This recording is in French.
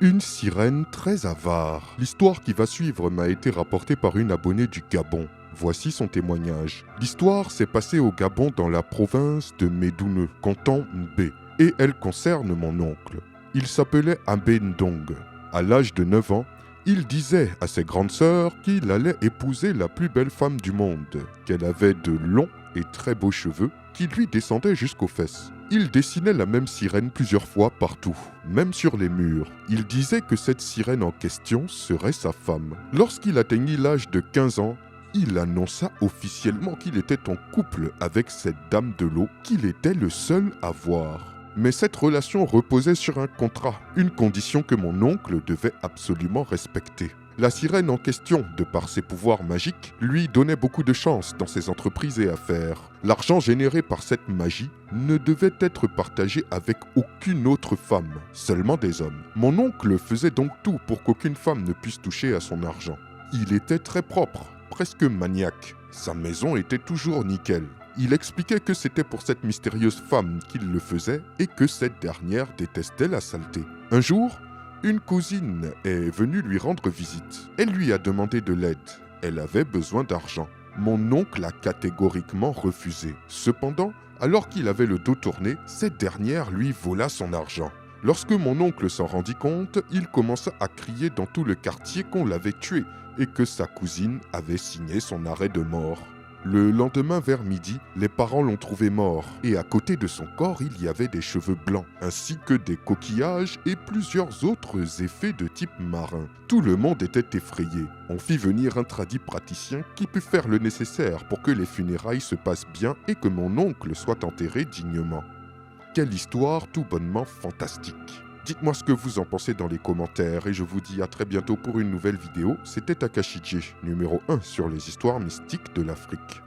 Une sirène très avare. L'histoire qui va suivre m'a été rapportée par une abonnée du Gabon. Voici son témoignage. L'histoire s'est passée au Gabon dans la province de Médoune, canton Mbé, et elle concerne mon oncle. Il s'appelait Ambé Ndong. À l'âge de 9 ans, il disait à ses grandes sœurs qu'il allait épouser la plus belle femme du monde, qu'elle avait de longs et très beaux cheveux qui lui descendaient jusqu'aux fesses. Il dessinait la même sirène plusieurs fois partout, même sur les murs. Il disait que cette sirène en question serait sa femme. Lorsqu'il atteignit l'âge de 15 ans, il annonça officiellement qu'il était en couple avec cette dame de l'eau qu'il était le seul à voir. Mais cette relation reposait sur un contrat, une condition que mon oncle devait absolument respecter. La sirène en question, de par ses pouvoirs magiques, lui donnait beaucoup de chance dans ses entreprises et affaires. L'argent généré par cette magie ne devait être partagé avec aucune autre femme, seulement des hommes. Mon oncle faisait donc tout pour qu'aucune femme ne puisse toucher à son argent. Il était très propre, presque maniaque. Sa maison était toujours nickel. Il expliquait que c'était pour cette mystérieuse femme qu'il le faisait et que cette dernière détestait la saleté. Un jour, une cousine est venue lui rendre visite. Elle lui a demandé de l'aide. Elle avait besoin d'argent. Mon oncle a catégoriquement refusé. Cependant, alors qu'il avait le dos tourné, cette dernière lui vola son argent. Lorsque mon oncle s'en rendit compte, il commença à crier dans tout le quartier qu'on l'avait tué et que sa cousine avait signé son arrêt de mort. Le lendemain vers midi, les parents l'ont trouvé mort et à côté de son corps, il y avait des cheveux blancs, ainsi que des coquillages et plusieurs autres effets de type marin. Tout le monde était effrayé. On fit venir un praticien qui put faire le nécessaire pour que les funérailles se passent bien et que mon oncle soit enterré dignement. Quelle histoire tout bonnement fantastique! Dites-moi ce que vous en pensez dans les commentaires et je vous dis à très bientôt pour une nouvelle vidéo. C'était Takashiji, numéro 1 sur les histoires mystiques de l'Afrique.